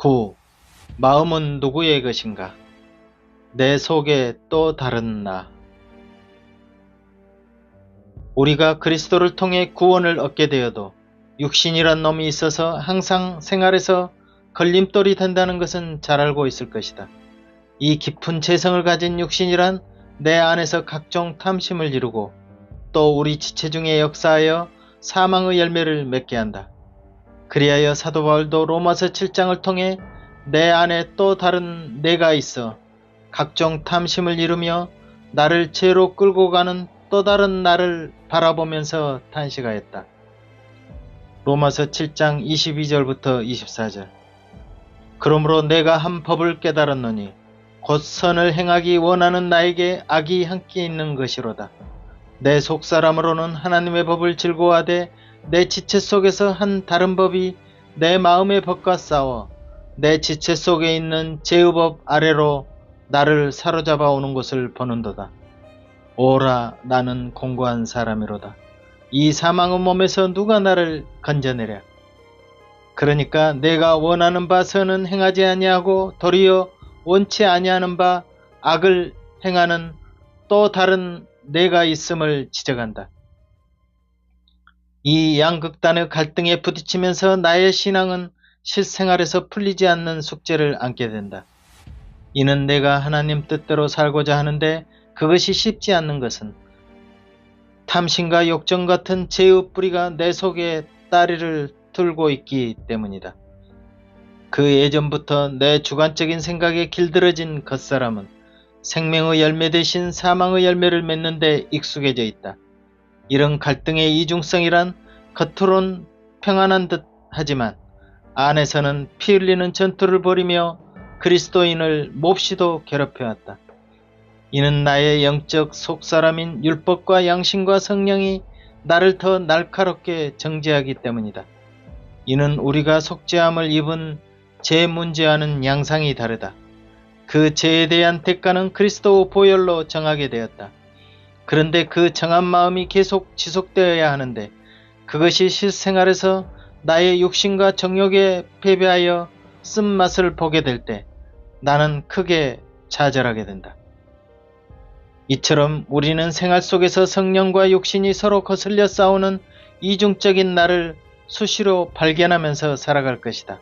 9. 마음은 누구의 것인가? 내 속에 또 다른 나. 우리가 그리스도를 통해 구원을 얻게 되어도 육신이란 놈이 있어서 항상 생활에서 걸림돌이 된다는 것은 잘 알고 있을 것이다. 이 깊은 재성을 가진 육신이란 내 안에서 각종 탐심을 이루고 또 우리 지체 중에 역사하여 사망의 열매를 맺게 한다. 그리하여 사도 바울도 로마서 7장을 통해 내 안에 또 다른 내가 있어 각종 탐심을 이루며 나를 죄로 끌고 가는 또 다른 나를 바라보면서 탄식하였다. 로마서 7장 22절부터 24절. 그러므로 내가 한 법을 깨달았노니 곧 선을 행하기 원하는 나에게 악이 함께 있는 것이로다. 내 속사람으로는 하나님의 법을 즐거워하되 내 지체 속에서 한 다른 법이 내 마음의 법과 싸워 내 지체 속에 있는 죄의 법 아래로 나를 사로잡아 오는 것을 보는도다. 오라, 나는 공고한 사람이로다. 이 사망의 몸에서 누가 나를 건져내랴. 그러니까 내가 원하는 바 선은 행하지 아니하고 도리어 원치 아니하는 바 악을 행하는 또 다른 내가 있음을 지적한다. 이 양극단의 갈등에 부딪히면서 나의 신앙은 실생활에서 풀리지 않는 숙제를 안게 된다. 이는 내가 하나님 뜻대로 살고자 하는데 그것이 쉽지 않는 것은 탐심과 욕정 같은 죄의 뿌리가 내 속에 따리를 들고 있기 때문이다. 그 예전부터 내 주관적인 생각에 길들여진 겉사람은 생명의 열매 대신 사망의 열매를 맺는 데 익숙해져 있다. 이런 갈등의 이중성이란 겉으론 평안한 듯 하지만 안에서는 피 흘리는 전투를 벌이며 그리스도인을 몹시도 괴롭혀왔다. 이는 나의 영적 속사람인 율법과 양심과 성령이 나를 더 날카롭게 정죄하기 때문이다. 이는 우리가 속죄함을 입은 죄 문제와는 양상이 다르다. 그 죄에 대한 대가는 그리스도 보혈로 정하게 되었다. 그런데 그 정한 마음이 계속 지속되어야 하는데 그것이 실생활에서 나의 육신과 정욕에 패배하여 쓴맛을 보게 될 때 나는 크게 좌절하게 된다. 이처럼 우리는 생활 속에서 성령과 육신이 서로 거슬려 싸우는 이중적인 나를 수시로 발견하면서 살아갈 것이다.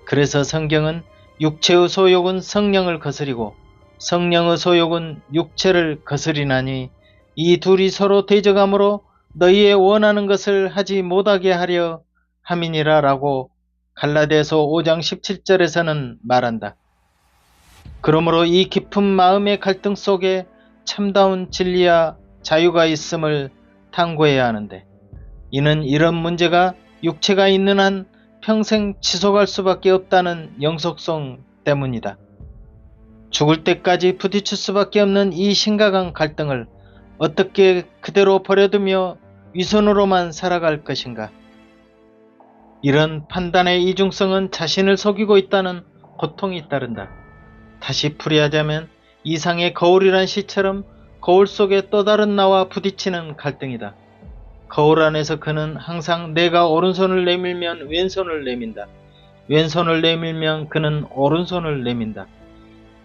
그래서 성경은 육체의 소욕은 성령을 거스리고 성령의 소욕은 육체를 거스리나니 이 둘이 서로 대적하므로 너희의 원하는 것을 하지 못하게 하려 함이니라 라고 갈라디아서 5장 17절에서는 말한다. 그러므로 이 깊은 마음의 갈등 속에 참다운 진리와 자유가 있음을 탐구해야 하는데 이는 이런 문제가 육체가 있는 한 평생 지속할 수밖에 없다는 영속성 때문이다. 죽을 때까지 부딪힐 수밖에 없는 이 심각한 갈등을 어떻게 그대로 버려두며 위선으로만 살아갈 것인가? 이런 판단의 이중성은 자신을 속이고 있다는 고통이 따른다. 다시 풀이하자면 이상의 거울이란 시처럼 거울 속에 또 다른 나와 부딪히는 갈등이다. 거울 안에서 그는 항상 내가 오른손을 내밀면 왼손을 내민다. 왼손을 내밀면 그는 오른손을 내민다.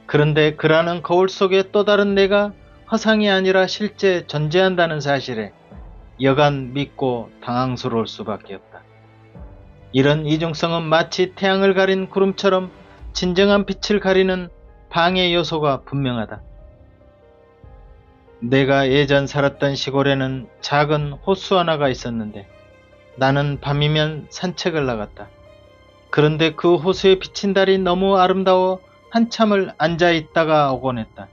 그런데 그라는 거울 속에 또 다른 내가 허상이 아니라 실제 존재한다는 사실에 여간 믿고 당황스러울 수밖에 없다. 이런 이중성은 마치 태양을 가린 구름처럼 진정한 빛을 가리는 방해 요소가 분명하다. 내가 예전 살았던 시골에는 작은 호수 하나가 있었는데 나는 밤이면 산책을 나갔다. 그런데 그 호수에 비친 달이 너무 아름다워 한참을 앉아있다가 오곤 했다.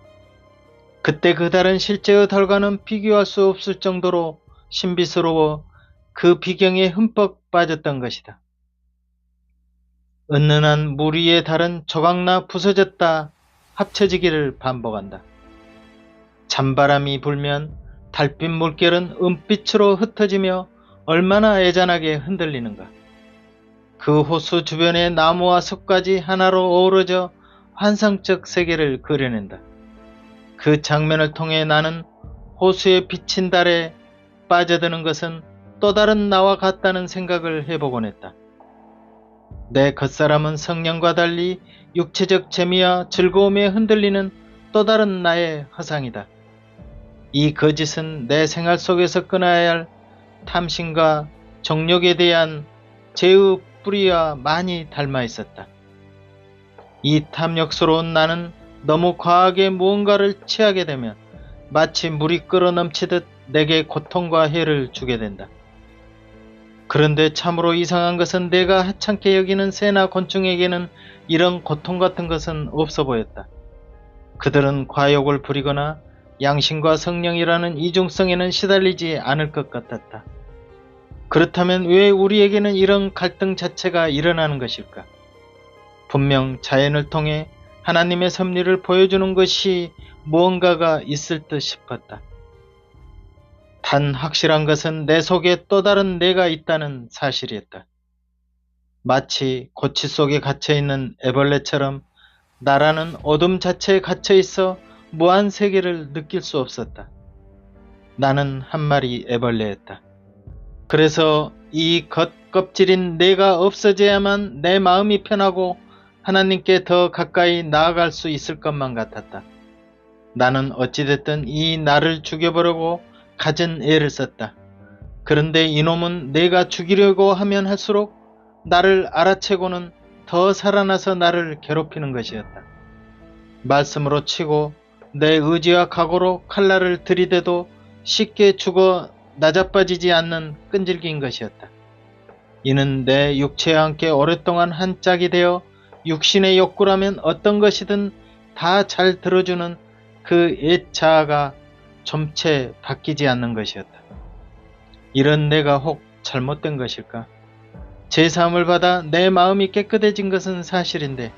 그때 그 달은 실제의 달과는 비교할 수 없을 정도로 신비스러워 그 비경에 흠뻑 빠졌던 것이다. 은은한 물 위의 달은 조각나 부서졌다 합쳐지기를 반복한다. 찬바람이 불면 달빛 물결은 은빛으로 흩어지며 얼마나 애잔하게 흔들리는가. 그 호수 주변의 나무와 숲까지 하나로 어우러져 환상적 세계를 그려낸다. 그 장면을 통해 나는 호수에 비친 달에 빠져드는 것은 또 다른 나와 같다는 생각을 해보곤 했다. 내 겉사람은 성령과 달리 육체적 재미와 즐거움에 흔들리는 또 다른 나의 허상이다. 이 거짓은 내 생활 속에서 끊어야 할 탐심과 정욕에 대한 죄의 뿌리와 많이 닮아 있었다. 이 탐욕스러운 나는 너무 과하게 무언가를 취하게 되면 마치 물이 끓어넘치듯 내게 고통과 해를 주게 된다. 그런데 참으로 이상한 것은 내가 하찮게 여기는 새나 곤충에게는 이런 고통 같은 것은 없어 보였다. 그들은 과욕을 부리거나 양심과 성령이라는 이중성에는 시달리지 않을 것 같았다. 그렇다면 왜 우리에게는 이런 갈등 자체가 일어나는 것일까? 분명 자연을 통해 하나님의 섭리를 보여주는 것이 무언가가 있을 듯 싶었다. 단 확실한 것은 내 속에 또 다른 내가 있다는 사실이었다. 마치 고치 속에 갇혀있는 애벌레처럼 나라는 어둠 자체에 갇혀있어 무한 세계를 느낄 수 없었다. 나는 한 마리 애벌레였다. 그래서 이 겉껍질인 내가 없어져야만 내 마음이 편하고 하나님께 더 가까이 나아갈 수 있을 것만 같았다. 나는 어찌됐든 이 나를 죽여보려고 갖은 애를 썼다. 그런데 이놈은 내가 죽이려고 하면 할수록 나를 알아채고는 더 살아나서 나를 괴롭히는 것이었다. 말씀으로 치고 내 의지와 각오로 칼날을 들이대도 쉽게 죽어 나자빠지지 않는 끈질긴 것이었다. 이는 내 육체와 함께 오랫동안 한 짝이 되어 육신의 욕구라면 어떤 것이든 다 잘 들어주는 그 옛 자아가 점체 바뀌지 않는 것이었다. 이런 내가 혹 잘못된 것일까? 제사함을 받아 내 마음이 깨끗해진 것은 사실인데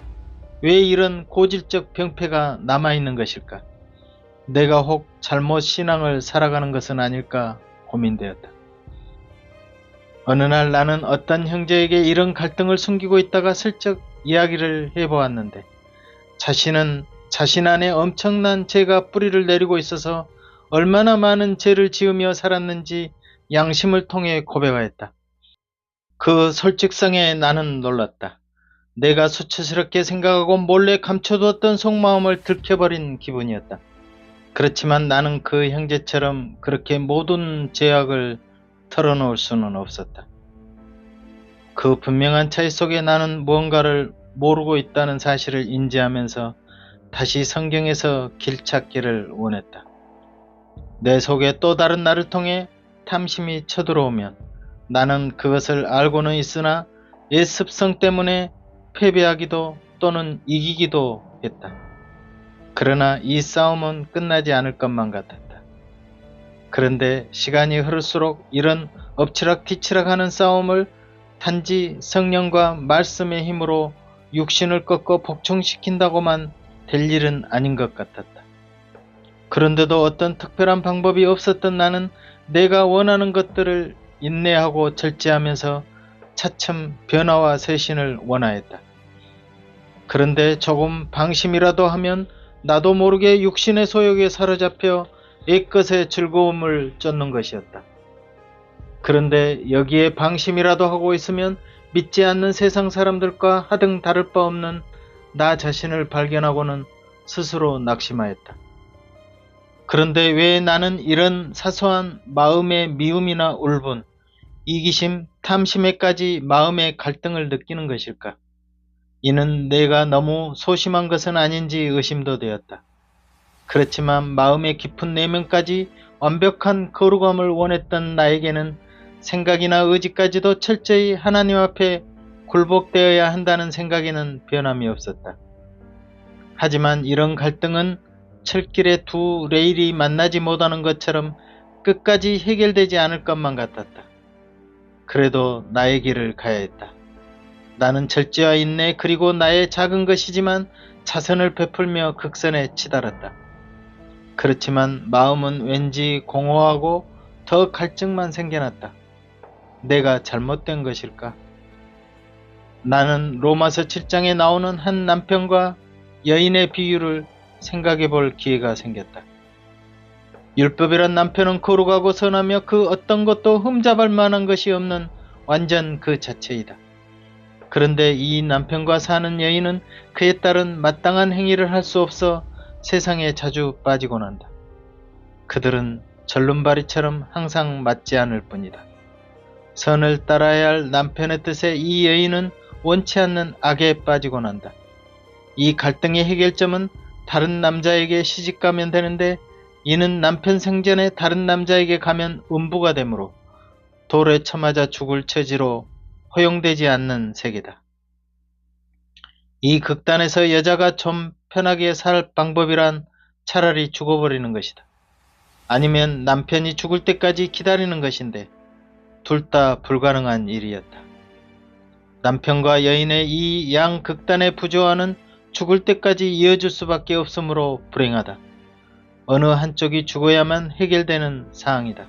왜 이런 고질적 병폐가 남아있는 것일까? 내가 혹 잘못 신앙을 살아가는 것은 아닐까 고민되었다. 어느 날 나는 어떤 형제에게 이런 갈등을 숨기고 있다가 슬쩍 이야기를 해보았는데 자신은 자신 안에 엄청난 죄가 뿌리를 내리고 있어서 얼마나 많은 죄를 지으며 살았는지 양심을 통해 고백하였다. 그 솔직성에 나는 놀랐다. 내가 수치스럽게 생각하고 몰래 감춰두었던 속마음을 들켜버린 기분이었다. 그렇지만 나는 그 형제처럼 그렇게 모든 죄악을 털어놓을 수는 없었다. 그 분명한 차이 속에 나는 무언가를 모르고 있다는 사실을 인지하면서 다시 성경에서 길찾기를 원했다. 내 속에 또 다른 나를 통해 탐심이 쳐들어오면 나는 그것을 알고는 있으나 옛 습성 때문에 패배하기도 또는 이기기도 했다. 그러나 이 싸움은 끝나지 않을 것만 같았다. 그런데 시간이 흐를수록 이런 엎치락뒤치락하는 싸움을 단지 성령과 말씀의 힘으로 육신을 꺾어 복종시킨다고만 될 일은 아닌 것 같았다. 그런데도 어떤 특별한 방법이 없었던 나는 내가 원하는 것들을 인내하고 절제하면서 차츰 변화와 쇄신을 원하였다. 그런데 조금 방심이라도 하면 나도 모르게 육신의 소욕에 사로잡혀 옛것의 즐거움을 쫓는 것이었다. 그런데 여기에 방심이라도 하고 있으면 믿지 않는 세상 사람들과 하등 다를 바 없는 나 자신을 발견하고는 스스로 낙심하였다. 그런데 왜 나는 이런 사소한 마음의 미움이나 울분, 이기심, 탐심에까지 마음의 갈등을 느끼는 것일까? 이는 내가 너무 소심한 것은 아닌지 의심도 되었다. 그렇지만 마음의 깊은 내면까지 완벽한 거룩함을 원했던 나에게는 생각이나 의지까지도 철저히 하나님 앞에 굴복되어야 한다는 생각에는 변함이 없었다. 하지만 이런 갈등은 철길에 두 레일이 만나지 못하는 것처럼 끝까지 해결되지 않을 것만 같았다. 그래도 나의 길을 가야 했다. 나는 절제와 인내 그리고 나의 작은 것이지만 자선을 베풀며 극선에 치달았다. 그렇지만 마음은 왠지 공허하고 더 갈증만 생겨났다. 내가 잘못된 것일까? 나는 로마서 7장에 나오는 한 남편과 여인의 비유를 생각해 볼 기회가 생겼다. 율법이란 남편은 거룩하고 선하며 그 어떤 것도 흠잡을 만한 것이 없는 완전 그 자체이다. 그런데 이 남편과 사는 여인은 그에 따른 마땅한 행위를 할 수 없어 세상에 자주 빠지곤 한다. 그들은 절름발이처럼 항상 맞지 않을 뿐이다. 선을 따라야 할 남편의 뜻에 이 여인은 원치 않는 악에 빠지곤 한다. 이 갈등의 해결점은 다른 남자에게 시집가면 되는데 이는 남편 생전에 다른 남자에게 가면 음부가 되므로 돌에 쳐맞아 죽을 처지로 허용되지 않는 세계다. 이 극단에서 여자가 좀 편하게 살 방법이란 차라리 죽어버리는 것이다. 아니면 남편이 죽을 때까지 기다리는 것인데 둘 다 불가능한 일이었다. 남편과 여인의 이 양극단의 부조화는 죽을 때까지 이어질 수밖에 없으므로 불행하다. 어느 한쪽이 죽어야만 해결되는 사항이다.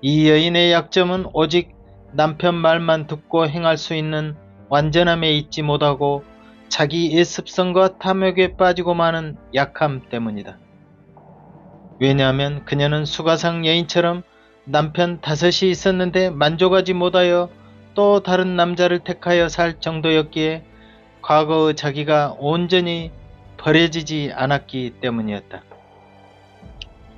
이 여인의 약점은 오직 남편 말만 듣고 행할 수 있는 완전함에 있지 못하고 자기 예습성과 탐욕에 빠지고 마는 약함 때문이다. 왜냐하면 그녀는 수가상 여인처럼 남편 5이 있었는데 만족하지 못하여 또 다른 남자를 택하여 살 정도였기에 과거의 자기가 온전히 버려지지 않았기 때문이었다.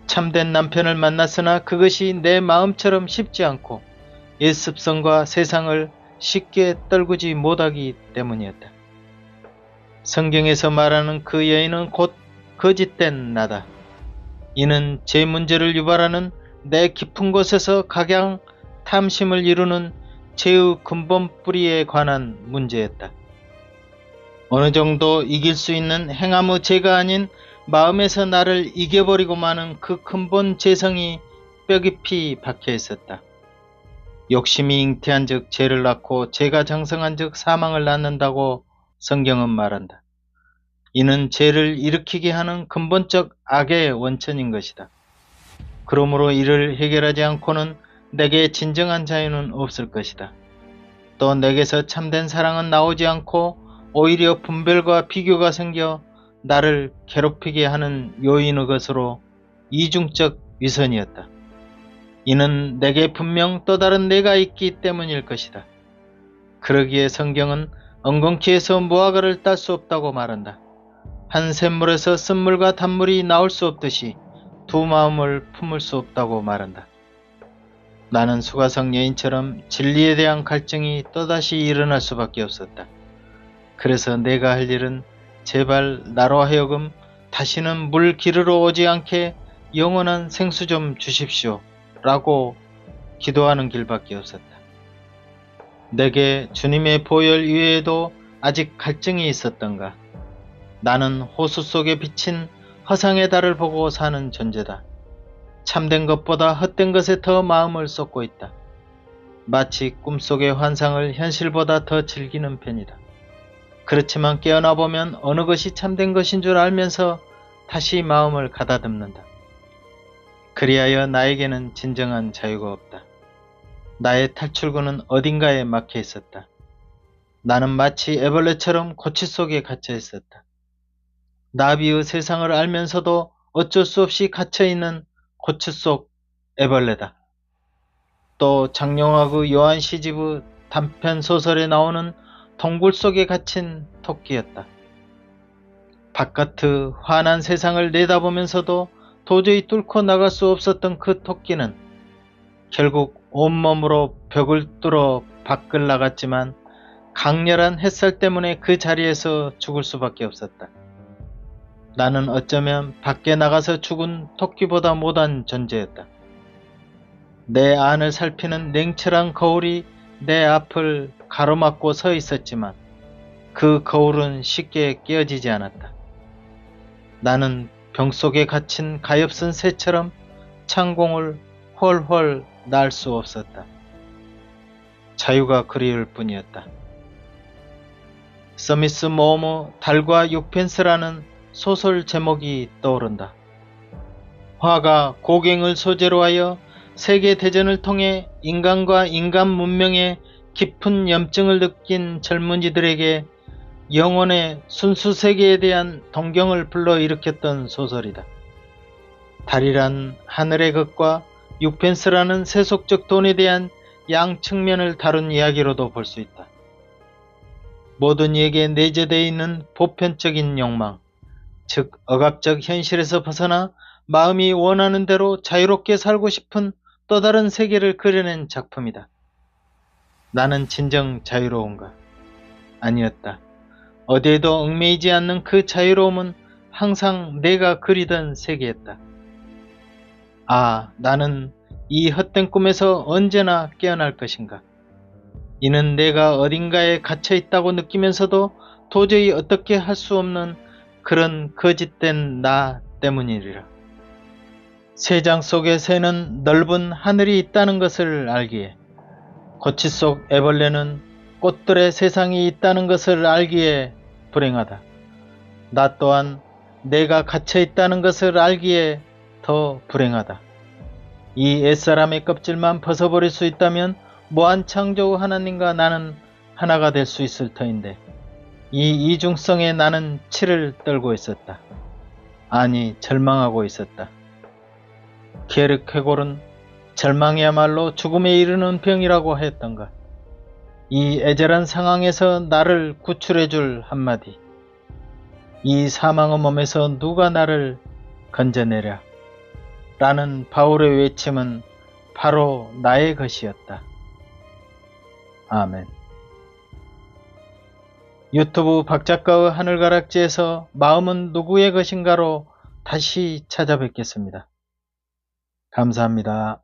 참된 남편을 만났으나 그것이 내 마음처럼 쉽지 않고 예습성과 세상을 쉽게 떨구지 못하기 때문이었다. 성경에서 말하는 그 여인은 곧 거짓된 나다. 이는 제 문제를 유발하는 내 깊은 곳에서 각양 탐심을 이루는 죄의 근본 뿌리에 관한 문제였다. 어느 정도 이길 수 있는 행함의 죄가 아닌 마음에서 나를 이겨버리고 마는 그 근본 죄성이 뼈 깊이 박혀 있었다. 욕심이 잉태한 즉 죄를 낳고 죄가 장성한 즉 사망을 낳는다고 성경은 말한다. 이는 죄를 일으키게 하는 근본적 악의 원천인 것이다. 그러므로 이를 해결하지 않고는 내게 진정한 자유는 없을 것이다. 또 내게서 참된 사랑은 나오지 않고 오히려 분별과 비교가 생겨 나를 괴롭히게 하는 요인의 것으로 이중적 위선이었다. 이는 내게 분명 또 다른 내가 있기 때문일 것이다. 그러기에 성경은 엉겅퀴에서 무화과를 딸 수 없다고 말한다. 한 샘물에서 쓴물과 단물이 나올 수 없듯이 두 마음을 품을 수 없다고 말한다. 나는 수가성 여인처럼 진리에 대한 갈증이 또다시 일어날 수밖에 없었다. 그래서 내가 할 일은 제발 나로 하여금 다시는 물 기르러 오지 않게 영원한 생수 좀 주십시오 라고 기도하는 길밖에 없었다. 내게 주님의 보혈 이외에도 아직 갈증이 있었던가. 나는 호수 속에 비친 허상의 달을 보고 사는 존재다. 참된 것보다 헛된 것에 더 마음을 쏟고 있다. 마치 꿈속의 환상을 현실보다 더 즐기는 편이다. 그렇지만 깨어나 보면 어느 것이 참된 것인 줄 알면서 다시 마음을 가다듬는다. 그리하여 나에게는 진정한 자유가 없다. 나의 탈출구는 어딘가에 막혀 있었다. 나는 마치 애벌레처럼 고치 속에 갇혀 있었다. 나비의 세상을 알면서도 어쩔 수 없이 갇혀있는 고추 속 애벌레다. 또 장용하고 요한 시집의 단편 소설에 나오는 동굴 속에 갇힌 토끼였다. 바깥의 환한 세상을 내다보면서도 도저히 뚫고 나갈 수 없었던 그 토끼는 결국 온몸으로 벽을 뚫어 밖을 나갔지만 강렬한 햇살 때문에 그 자리에서 죽을 수밖에 없었다. 나는 어쩌면 밖에 나가서 죽은 토끼보다 못한 존재였다. 내 안을 살피는 냉철한 거울이 내 앞을 가로막고 서 있었지만 그 거울은 쉽게 깨어지지 않았다. 나는 병 속에 갇힌 가엾은 새처럼 창공을 훨훨 날 수 없었다. 자유가 그리울 뿐이었다. 서미스 모험의 달과 6펜스라는 소설 제목이 떠오른다. 화가 고갱을 소재로 하여 세계대전을 통해 인간과 인간 문명의 깊은 염증을 느낀 젊은이들에게 영혼의 순수 세계에 대한 동경을 불러일으켰던 소설이다. 달이란 하늘의 것과 6펜스라는 세속적 돈에 대한 양 측면을 다룬 이야기로도 볼 수 있다. 모든 이에게 내재되어 있는 보편적인 욕망, 즉 억압적 현실에서 벗어나 마음이 원하는 대로 자유롭게 살고 싶은 또 다른 세계를 그려낸 작품이다. 나는 진정 자유로운가? 아니었다. 어디에도 얽매이지 않는 그 자유로움은 항상 내가 그리던 세계였다. 아, 나는 이 헛된 꿈에서 언제나 깨어날 것인가? 이는 내가 어딘가에 갇혀 있다고 느끼면서도 도저히 어떻게 할 수 없는 그런 거짓된 나 때문이리라. 새장 속의 새는 넓은 하늘이 있다는 것을 알기에, 고치 속 애벌레는 꽃들의 세상이 있다는 것을 알기에 불행하다. 나 또한 내가 갇혀 있다는 것을 알기에 더 불행하다. 이 옛사람의 껍질만 벗어버릴 수 있다면 무한창조 하나님과 나는 하나가 될 수 있을 터인데, 이 이중성에 나는 치를 떨고 있었다. 아니, 절망하고 있었다. 게르케골은 절망이야말로 죽음에 이르는 병이라고 했던가. 이 애절한 상황에서 나를 구출해줄 한마디. 이 사망의 몸에서 누가 나를 건져내랴. 라는 바울의 외침은 바로 나의 것이었다. 아멘. 유튜브 박작가의 하늘가락지에서 마음은 누구의 것인가로 다시 찾아뵙겠습니다. 감사합니다.